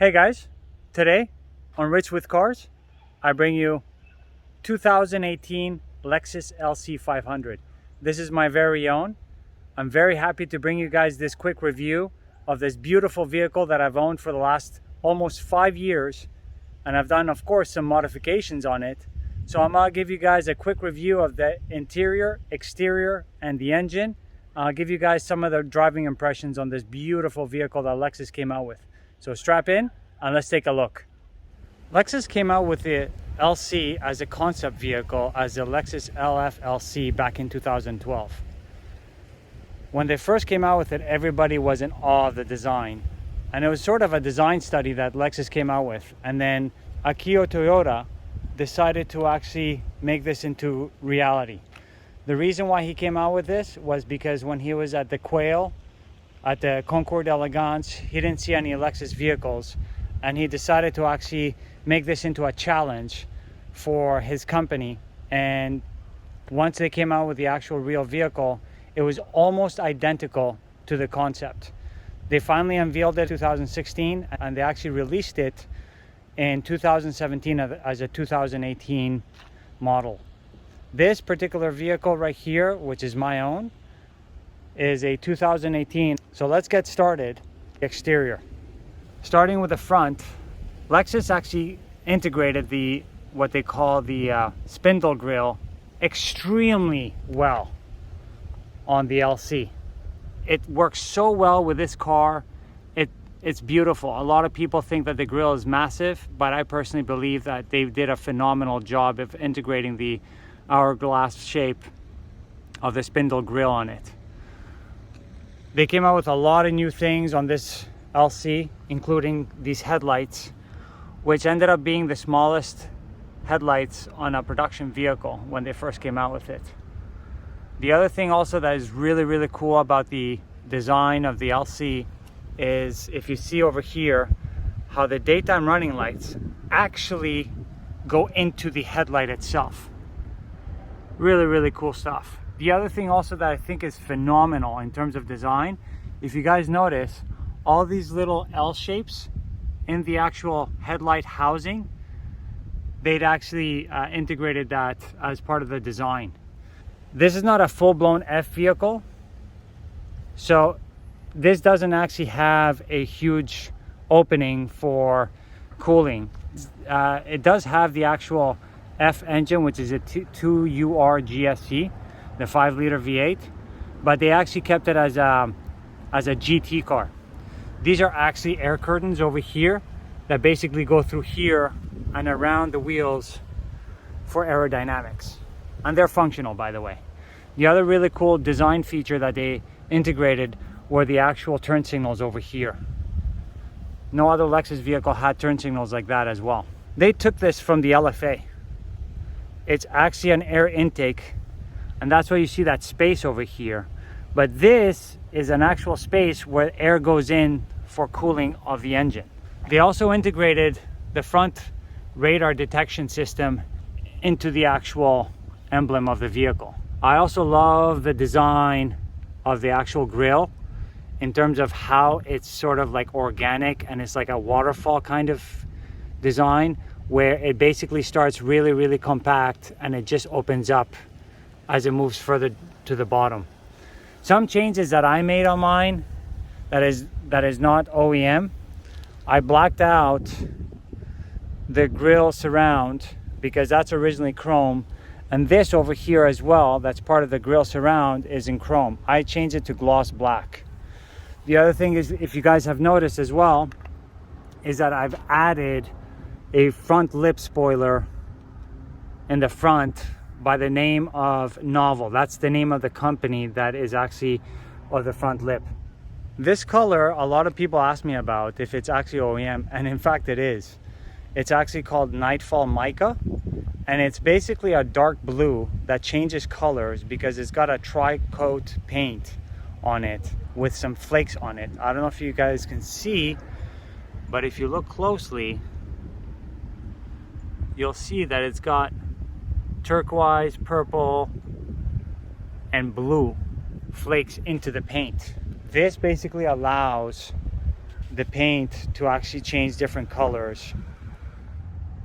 Hey guys, today on Rich with Cars, I bring you 2018 Lexus LC500. This is my very own. I'm very happy to bring you guys this quick review of this beautiful vehicle that I've owned for the last almost 5 years. And I've done, of course, some modifications on it. So I'm gonna give you guys a quick review of the interior, exterior, and the engine. I'll give you guys some of the driving impressions on this beautiful vehicle that Lexus came out with. So strap in and let's take a look. Lexus came out with the LC as a concept vehicle as the Lexus LC back in 2012. When they first came out with it, everybody was in awe of the design. And it was sort of a design study that Lexus came out with. And then Akio Toyoda decided to actually make this into reality. The reason why he came out with this was because when he was at the Quail, at the Concours d'Elegance, he didn't see any Lexus vehicles, and he decided to actually make this into a challenge for his company. And once they came out with the actual real vehicle, it was almost identical to the concept. They finally unveiled it in 2016, and they actually released it in 2017 as a 2018 model. This particular vehicle right here, which is my own, is a 2018. So let's get started. Exterior. Starting with the front, Lexus actually integrated what they call the spindle grille extremely well on the LC. It works so well with this car. It's beautiful. A lot of people think that the grille is massive, but I personally believe that they did a phenomenal job of integrating the hourglass shape of the spindle grille on it. They came out with a lot of new things on this LC, including these headlights, which ended up being the smallest headlights on a production vehicle when they first came out with it. The other thing also that is really cool about the design of the LC is, if you see over here, how the daytime running lights actually go into the headlight itself. Really cool stuff. The other thing also that I think is phenomenal in terms of design, if you guys notice, all these little L shapes in the actual headlight housing, they'd actually integrated that as part of the design. This is not a full-blown F vehicle, so this doesn't actually have a huge opening for cooling. It does have the actual F engine, which is a 2UR GSC, the 5-liter V8, but they actually kept it as a GT car. These are actually air curtains over here that basically go through here and around the wheels for aerodynamics, and they're functional, by the way. The other really cool design feature that they integrated were the actual turn signals over here. No other Lexus vehicle had turn signals like that as well. They took this from the LFA. It's actually an air intake, and that's why you see that space over here. But this is an actual space where air goes in for cooling of the engine. They also integrated the front radar detection system into the actual emblem of the vehicle. I also love the design of the actual grille in terms of how it's sort of like organic, and it's like a waterfall kind of design, where it basically starts really compact and it just opens up as it moves further to the bottom. Some changes that I made on mine that is not OEM, I blacked out the grille surround because that's originally chrome, and this over here as well, that's part of the grille surround, is in chrome. I changed it to gloss black. The other thing is, if you guys have noticed as well, is that I've added a front lip spoiler in the front by the name of Novel. That's the name of the company that is actually of the front lip. This color, a lot of people ask me about if it's actually OEM, and in fact it is. It's actually called Nightfall Mica, and it's basically a dark blue that changes colors because it's got a tri-coat paint on it with some flakes on it. I don't know if you guys can see, but if you look closely, you'll see that it's got turquoise, purple, and blue flakes into the paint. This basically allows the paint to actually change different colors.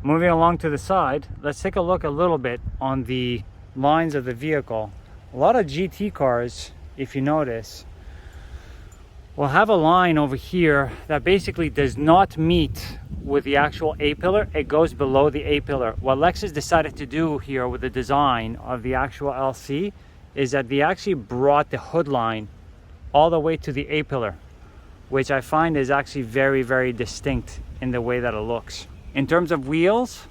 Moving along to the side, let's take a look a little bit on the lines of the vehicle. A lot of GT cars, if you notice, will have a line over here that basically does not meet with the actual A-pillar. It goes below the A-pillar. What Lexus decided to do here with the design of the actual LC is that they actually brought the hood line all the way to the A-pillar, which I find is actually very, very distinct in the way that it looks. In terms of wheels,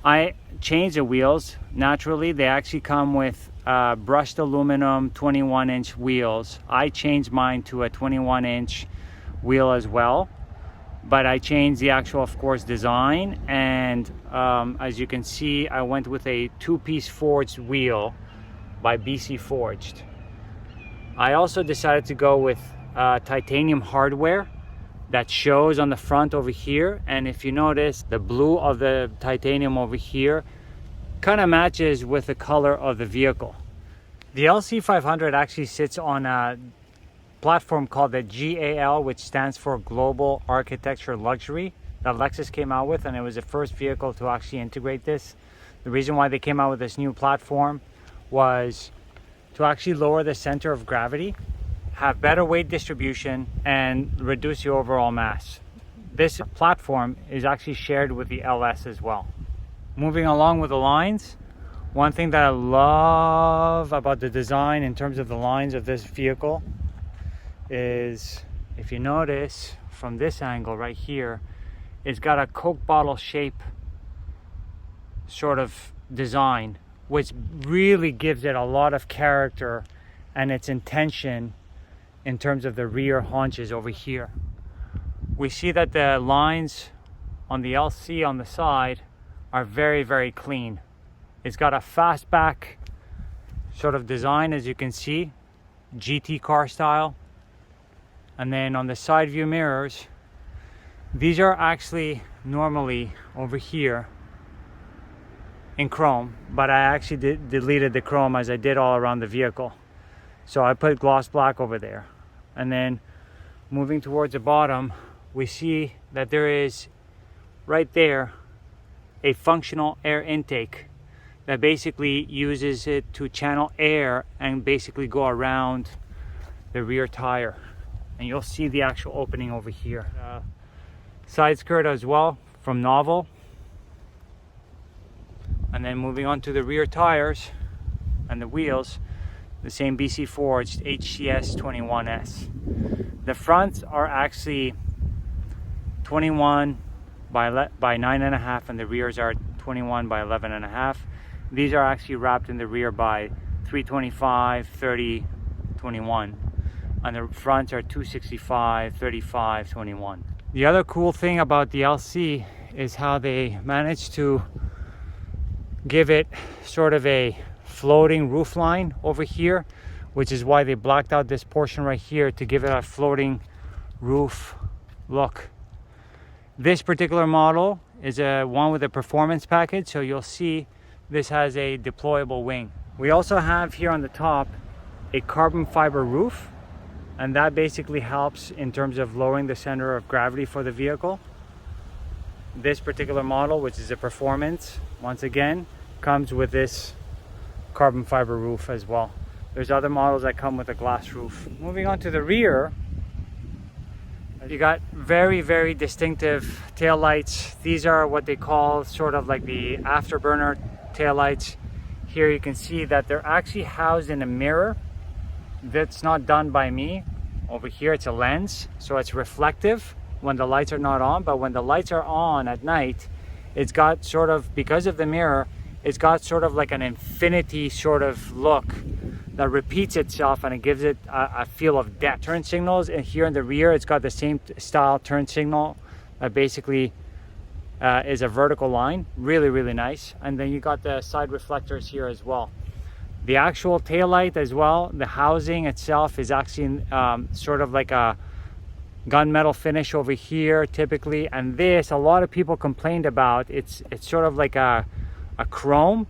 I changed the wheels. Naturally, they actually come with brushed aluminum 21-inch wheels. I changed mine to a 21-inch wheel as well, but I changed the actual, of course, design. And as you can see, I went with a two-piece forged wheel by BC Forged. I also decided to go with titanium hardware that shows on the front over here, and if you notice, the blue of the titanium over here kind of matches with the color of the vehicle. The LC500 actually sits on a platform called the GAL, which stands for Global Architecture Luxury, that Lexus came out with, and it was the first vehicle to actually integrate this. The reason why they came out with this new platform was to actually lower the center of gravity, have better weight distribution, and reduce the overall mass. This platform is actually shared with the LS as well. Moving along with the lines, one thing that I love about the design in terms of the lines of this vehicle is, if you notice from this angle right here, it's got a Coke bottle shape sort of design, which really gives it a lot of character and its intention in terms of the rear haunches over here. We see that the lines on the LC on the side are very, very clean. It's got a fastback sort of design, as you can see, GT car style. And then on the side view mirrors, these are actually normally over here in chrome, but I actually deleted the chrome as I did all around the vehicle. So I put gloss black over there. And then moving towards the bottom, we see that there is right there a functional air intake that basically uses it to channel air and basically go around the rear tire. And you'll see the actual opening over here. Side skirt as well from Novel. And then moving on to the rear tires and the wheels, the same BC Forged HCS 21S. The fronts are actually 21 by 9.5, and the rears are 21 by 11.5. These are actually wrapped in the rear by 325, 30, 21. And the fronts are 265, 35, 21. The other cool thing about the LC is how they managed to give it sort of a floating roof line over here, which is why they blacked out this portion right here to give it a floating roof look. This particular model is a one with a performance package, so you'll see this has a deployable wing. We also have here on the top a carbon fiber roof, and that basically helps in terms of lowering the center of gravity for the vehicle. This particular model, which is a performance, once again comes with this carbon fiber roof as well. There's other models that come with a glass roof. Moving on to the rear, you got very, very distinctive tail lights. These are what they call sort of like the afterburner tail lights. Here you can see that they're actually housed in a mirror. That's not done by me. Over here it's a lens, so it's reflective when the lights are not on, but when the lights are on at night, it's got sort of, because of the mirror, it's got sort of like an infinity sort of look that repeats itself, and it gives it a feel of depth. Turn signals, and here in the rear it's got the same style turn signal that basically is a vertical line. Really, really nice. And then you got the side reflectors here as well. The actual tail light as well, the housing itself is actually sort of like a gunmetal finish over here typically, and this a lot of people complained about. It's sort of like a chrome,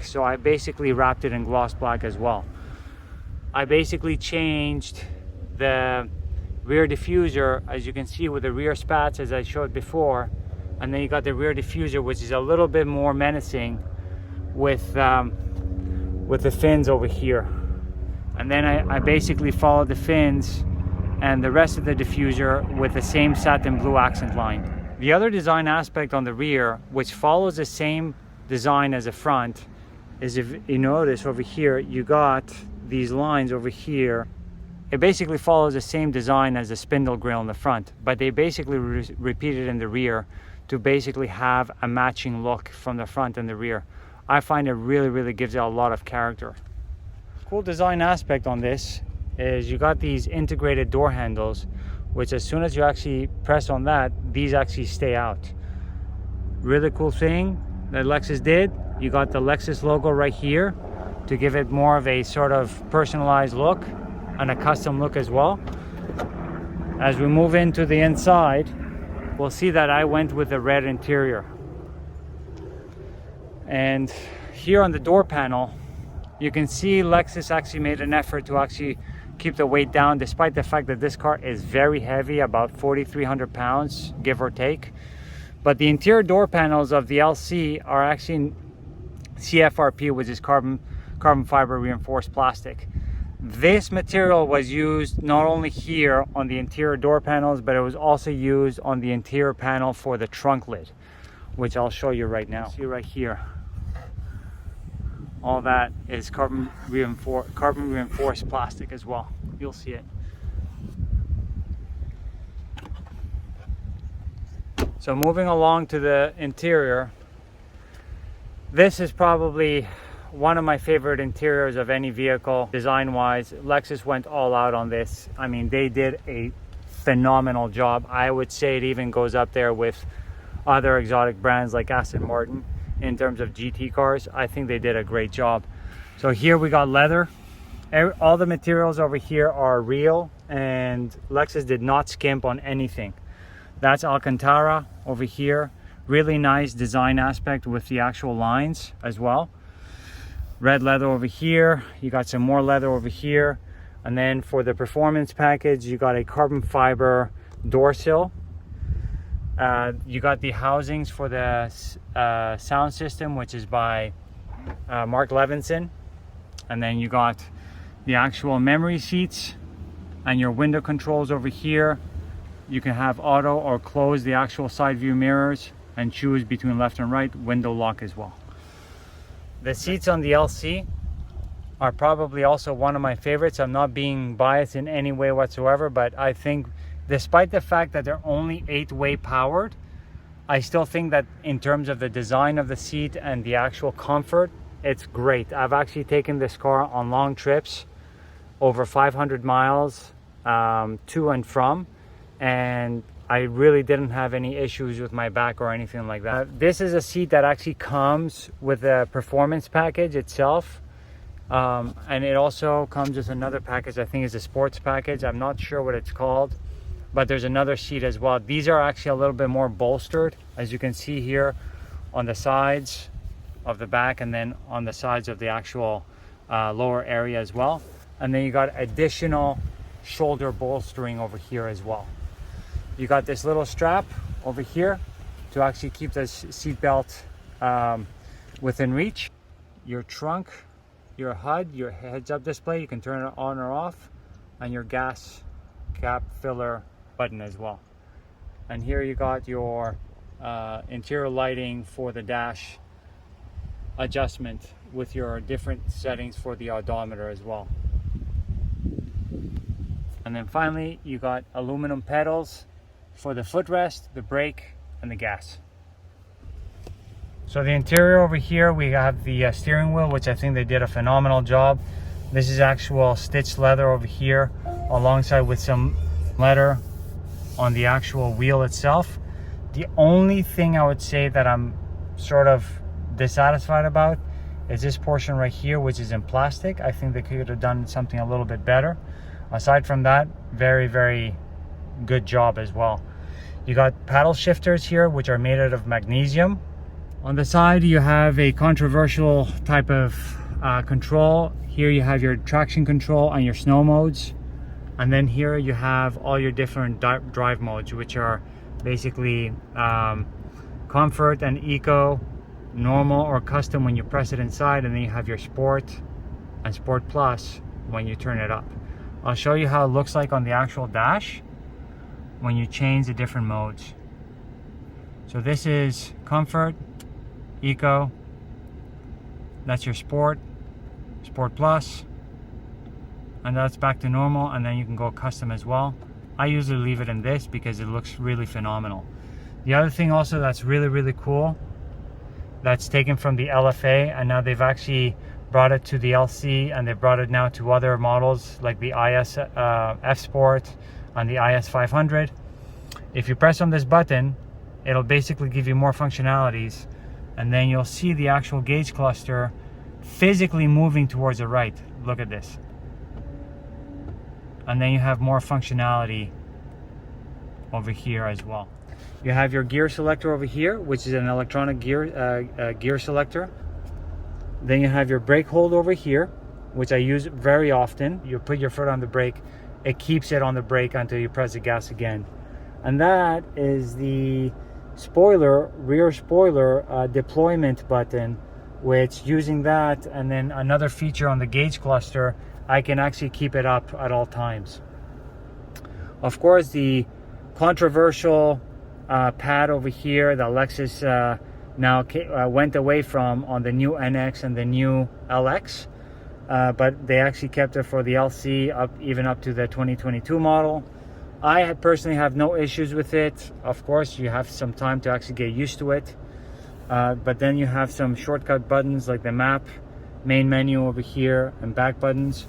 so I basically wrapped it in gloss black as well. I basically changed the rear diffuser, as you can see, with the rear spats as I showed before, and then you got the rear diffuser, which is a little bit more menacing with the fins over here. And then I basically followed the fins and the rest of the diffuser with the same satin blue accent line. The other design aspect on the rear, which follows the same design as the front, is if you notice over here, you got these lines over here. It basically follows the same design as the spindle grille in the front, but they basically repeated in the rear to basically have a matching look from the front and the rear. I find it really gives it a lot of character. Cool design aspect on this is you got these integrated door handles, which as soon as you actually press on that, these actually stay out. Really cool thing that Lexus did. You got the Lexus logo right here to give it more of a sort of personalized look and a custom look as well. As we move into the inside, we'll see that I went with the red interior. And here on the door panel, you can see Lexus actually made an effort to actually keep the weight down, despite the fact that this car is very heavy, about 4,300 pounds, give or take. But the interior door panels of the LC are actually CFRP, which is carbon fiber reinforced plastic. This material was used not only here on the interior door panels, but it was also used on the interior panel for the trunk lid, which I'll show you right now. See right here. All that is carbon reinforced plastic as well. You'll see it. So moving along to the interior, this is probably one of my favorite interiors of any vehicle design wise. Lexus went all out on this. I mean, they did a phenomenal job. I would say it even goes up there with other exotic brands like Aston Martin in terms of GT cars. I think they did a great job. So here we got leather. All the materials over here are real, and Lexus did not skimp on anything. That's Alcantara over here. Really nice design aspect with the actual lines as well. Red leather over here. You got some more leather over here. And then for the performance package, you got a carbon fiber door sill. You got the housings for the sound system, which is by Mark Levinson. And then you got the actual memory seats and your window controls over here. You can have auto or close the actual side view mirrors and choose between left and right, window lock as well. The seats on the LC are probably also one of my favorites. I'm not being biased in any way whatsoever, but I think despite the fact that they're only 8-way powered, I still think that in terms of the design of the seat and the actual comfort, it's great. I've actually taken this car on long trips, over 500 miles to and from, and I really didn't have any issues with my back or anything like that. This is a seat that actually comes with a performance package itself. And it also comes with another package, I think is a sports package. I'm not sure what it's called, but there's another seat as well. These are actually a little bit more bolstered, as you can see here on the sides of the back, and then on the sides of the actual lower area as well. And then you got additional shoulder bolstering over here as well. You got this little strap over here to actually keep the seat belt within reach. Your trunk, your HUD, your heads-up display, you can turn it on or off, and your gas cap filler button as well. And here you got your interior lighting for the dash adjustment with your different settings for the odometer as well. And then finally, you got aluminum pedals for the footrest, the brake, and the gas. So the interior over here, we have the steering wheel, which I think they did a phenomenal job. This is actual stitched leather over here, alongside with some leather on the actual wheel itself. The only thing I would say that I'm sort of dissatisfied about is this portion right here, which is in plastic. I think they could have done something a little bit better. Aside from that, very good job as well. You got paddle shifters here, which are made out of magnesium. On the side, you have a controversial type of control. Here you have your traction control and your snow modes. And then here you have all your different drive modes, which are basically comfort and eco, normal or custom when you press it inside, and then you have your sport and sport plus when you turn it up. I'll show you how it looks like on the actual dash when you change the different modes. So this is comfort, eco, that's your sport, sport plus, and that's back to normal, and then you can go custom as well. I usually leave it in this because it looks really phenomenal. The other thing also that's really cool, that's taken from the LFA, and now they've actually brought it to the LC, and they brought it now to other models like the IS F Sport and the IS500. If you press on this button, it'll basically give you more functionalities, and then you'll see the actual gauge cluster physically moving towards the right. Look at this. And then you have more functionality over here as well. You have your gear selector over here, which is an electronic gear selector. Then you have your brake hold over here, which I use very often. You put your foot on the brake, it keeps it on the brake until you press the gas again. And that is the spoiler, rear spoiler deployment button, which using that and then another feature on the gauge cluster, I can actually keep it up at all times. Of course, the controversial pad over here that Lexus now went away from on the new NX and the new LX, but they actually kept it for the LC even up to the 2022 model. I personally have no issues with it. Of course, you have some time to actually get used to it, but then you have some shortcut buttons like the map, main menu over here, and back buttons.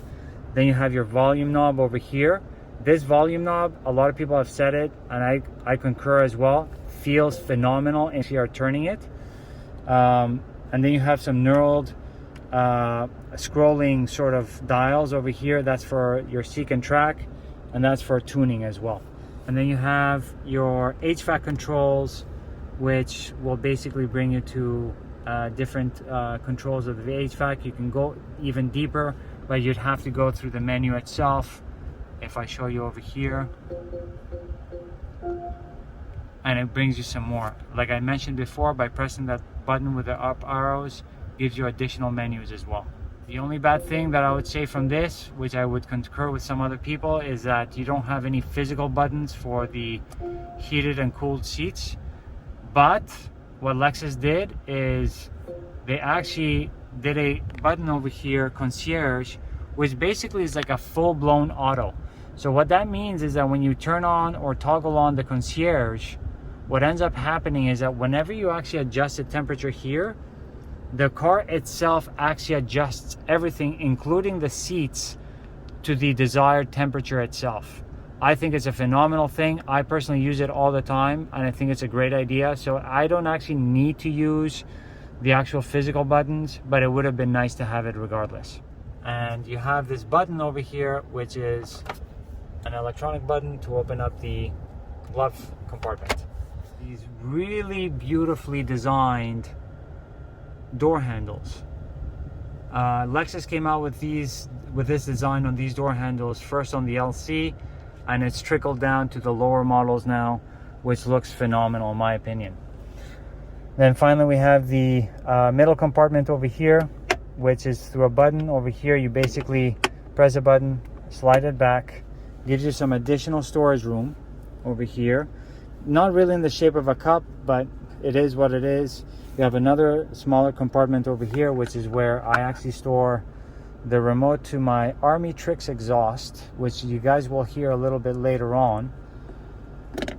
Then you have your volume knob over here. This volume knob, a lot of people have said it, and I concur as well, feels phenomenal if you are turning it. And then you have some knurled scrolling sort of dials over here. That's for your seek and track, and that's for tuning as well. And then you have your HVAC controls, which will basically bring you to different controls of the HVAC. You can go even deeper, but you'd have to go through the menu itself. If I show you over here, and it brings you some more. Like I mentioned before, by pressing that button with the up arrows, gives you additional menus as well. The only bad thing that I would say from this, which I would concur with some other people, is that you don't have any physical buttons for the heated and cooled seats. But what Lexus did is they actually did a button over here, concierge, which basically is like a full-blown auto. So what that means is that when you turn on or toggle on the concierge, what ends up happening is that whenever you actually adjust the temperature here, the car itself actually adjusts everything, including the seats, to the desired temperature itself. I think it's a phenomenal thing. I personally use it all the time, and I think it's a great idea. So I don't actually need to use the actual physical buttons, but it would have been nice to have it regardless. And you have this button over here, which is an electronic button to open up the glove compartment. These really beautifully designed door handles. Lexus came out with this design on these door handles first on the LC, and it's trickled down to the lower models now, which looks phenomenal in my opinion. Then finally we have the middle compartment over here, which is through a button over here. You basically press a button, slide it back, gives you some additional storage room over here. Not really in the shape of a cup, but it is what it is. You have another smaller compartment over here, which is where I actually store the remote to my Army Tricks exhaust, which you guys will hear a little bit later on.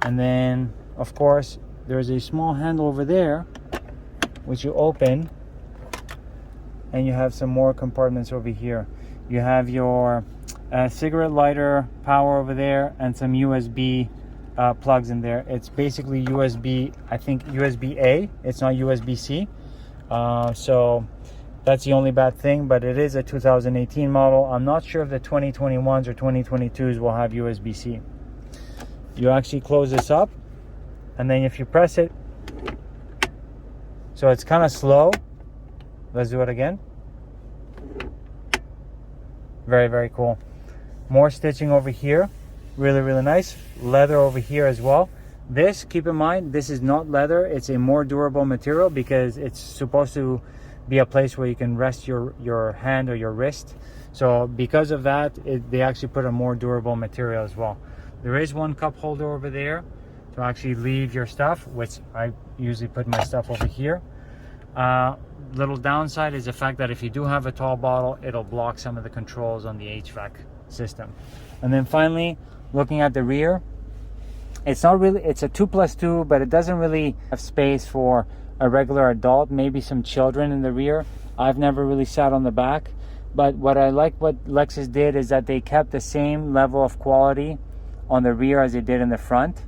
And then, of course, there's a small handle over there, which you open, and you have some more compartments over here. You have your cigarette lighter power over there, and some USB plugs in there. It's basically USB, I think USB-A, it's not USB-C. So that's the only bad thing, but it is a 2018 model. I'm not sure if the 2021s or 2022s will have USB-C. You actually close this up, and then if you press it, so it's kind of slow. Let's do it again. Very, very cool. More stitching over here, really nice. Leather over here as well. This, keep in mind, this is not leather. It's a more durable material because it's supposed to be a place where you can rest your hand or your wrist. So because of that, they actually put a more durable material as well. There is one cup holder over there to actually leave your stuff, which I usually put my stuff over here. Little downside is the fact that if you do have a tall bottle, it'll block some of the controls on the HVAC system. And then finally, looking at the rear, it's not really, it's a 2+2, but it doesn't really have space for a regular adult, maybe some children in the rear. I've never really sat on the back, but what I like what Lexus did is that they kept the same level of quality on the rear as they did in the front.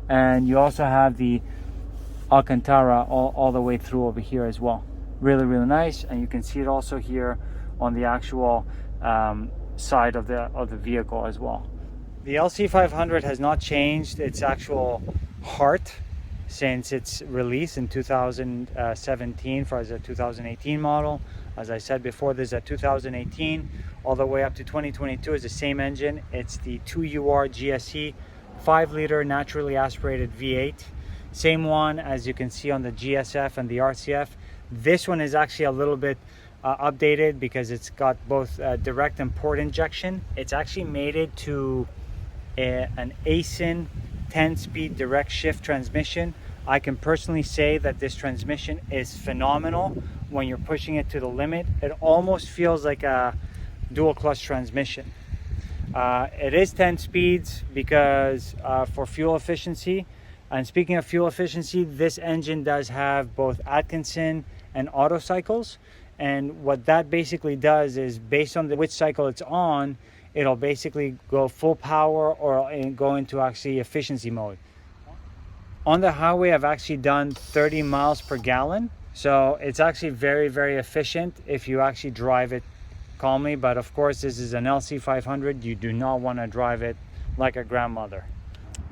And you also have the Alcantara all the way through over here as well. Really nice. And you can see it also here on the actual side of the vehicle as well. The LC500 has not changed its actual heart since its release in 2017 for as a 2018 model. As I said before, there's a 2018 all the way up to 2022 is the same engine. It's the 2UR GSE 5-liter naturally aspirated V8. Same one as you can see on the GSF and the RCF. This one is actually a little bit updated because it's got both direct and port injection. It's actually mated to an ASIN 10-speed direct shift transmission. I can personally say that this transmission is phenomenal when you're pushing it to the limit. It almost feels like a dual clutch transmission. It is 10 speeds because for fuel efficiency. And speaking of fuel efficiency, this engine does have both Atkinson and auto cycles. And what that basically does is based on which cycle it's on, it'll basically go full power or go into actually efficiency mode. On the highway, I've actually done 30 miles per gallon. So it's actually very efficient if you actually drive it calmly. But of course, this is an LC500. You do not want to drive it like a grandmother.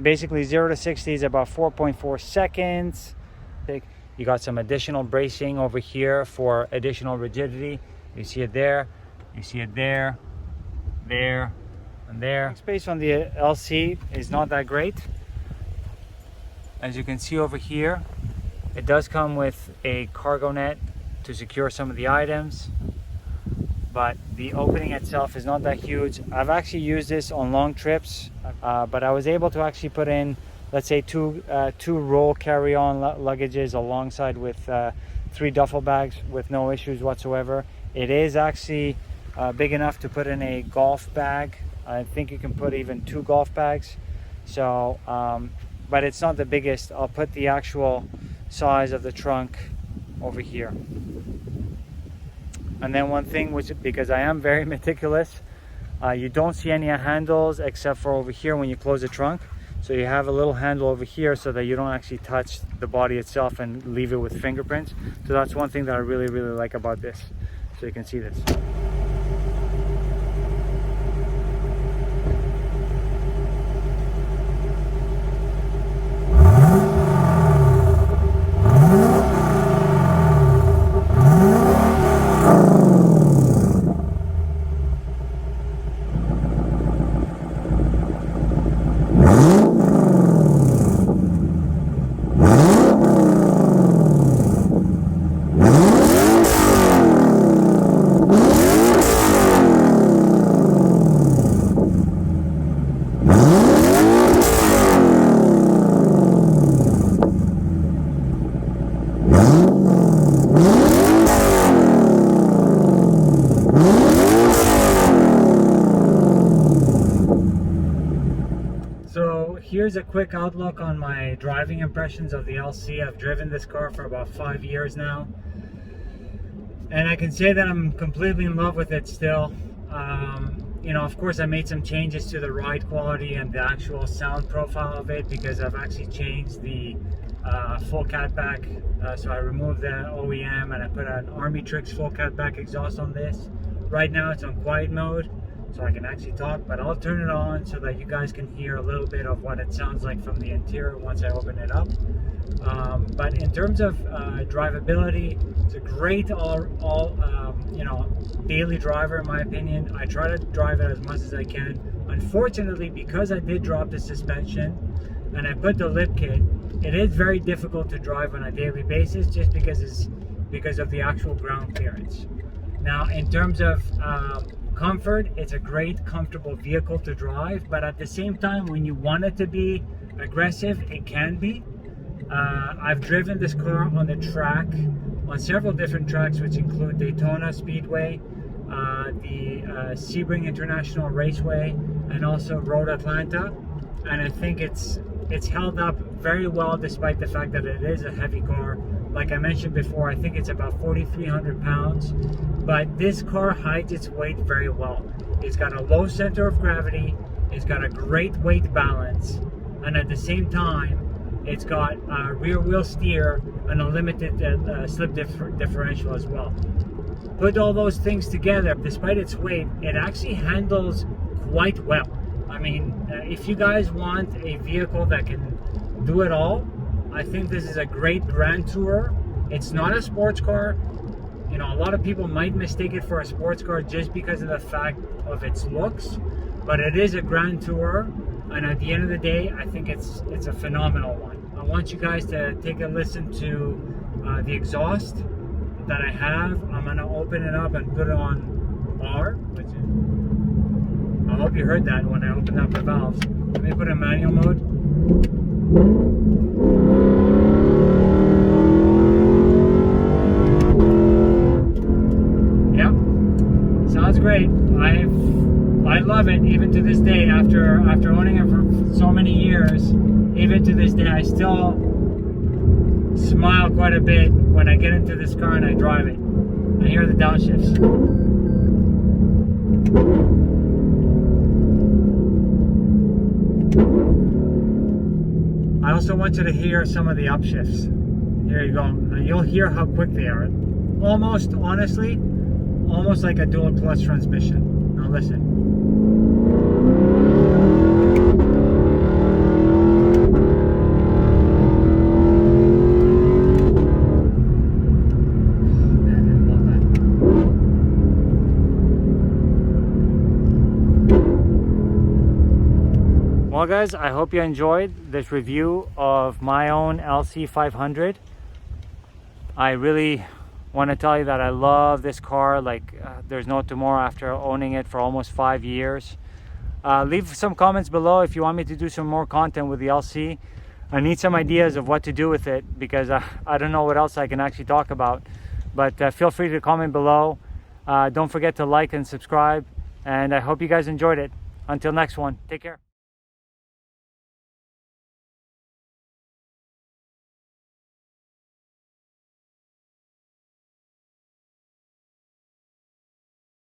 Basically 0 to 60 is about 4.4 seconds. You got some additional bracing over here for additional rigidity. You see it there, you see it there, there, and there. Space on the LC is not that great. As you can see over here, it does come with a cargo net to secure some of the items, but the opening itself is not that huge. I've actually used this on long trips, but I was able to actually put in, let's say, two roll carry-on luggages alongside with 3 duffel bags with no issues whatsoever. It is actually big enough to put in a golf bag. I think you can put even 2 golf bags. So, but it's not the biggest. I'll put the actual size of the trunk over here. And then one thing, which, because I am very meticulous, you don't see any handles except for over here when you close the trunk. So you have a little handle over here so that you don't actually touch the body itself and leave it with fingerprints. So that's one thing that I really like about this. So you can see this. Here's a quick outlook on my driving impressions of the LC. I've driven this car for about 5 years now, and I can say that I'm completely in love with it still. You know, of course I made some changes to the ride quality and the actual sound profile of it because I've actually changed the full catback. So I removed the OEM and I put an Army Tricks full catback exhaust on this. Right now it's on quiet mode, so I can actually talk, but I'll turn it on so that you guys can hear a little bit of what it sounds like from the interior once I open it up. But in terms of drivability, it's a great you know, daily driver in my opinion. I try to drive it as much as I can. Unfortunately, because I did drop the suspension and I put the lip kit, it is very difficult to drive on a daily basis just because of the actual ground clearance. Now, in terms of comfort, it's a great, comfortable vehicle to drive, but at the same time, when you want it to be aggressive, it can be. I've driven this car on the track, on several different tracks, which include Daytona Speedway, the Sebring International Raceway, and also Road Atlanta, and I think it's held up very well despite the fact that it is a heavy car. Like I mentioned before, I think it's about 4,300 pounds, but this car hides its weight very well. It's got a low center of gravity, it's got a great weight balance, and at the same time, it's got rear wheel steer and a limited slip differential as well. Put all those things together, despite its weight, it actually handles quite well. I mean, if you guys want a vehicle that can do it all, I think this is a great Grand Tourer. It's not a sports car. You know, a lot of people might mistake it for a sports car just because of the fact of its looks, but it is a Grand Tourer, and at the end of the day, I think it's a phenomenal one. I want you guys to take a listen to the exhaust that I have. I'm gonna open it up and put it on R, which is, I hope you heard that when I opened up the valves. Let me put it in manual mode. Yep, sounds great. I love it even to this day. After owning it for so many years, even to this day, I still smile quite a bit when I get into this car and I drive it. I hear the downshifts. I also want you to hear some of the upshifts. Here you go. And you'll hear how quick they are. Almost, honestly, almost like a dual clutch transmission. Now listen. Well guys, I hope you enjoyed this review of my own LC500. I really want to tell you that I love this car like there's no tomorrow after owning it for almost 5 years. Leave some comments below if you want me to do some more content with the LC. I need some ideas of what to do with it because I don't know what else I can actually talk about. But feel free to comment below. Don't forget to like and subscribe, and I hope you guys enjoyed it. Until next one, take care.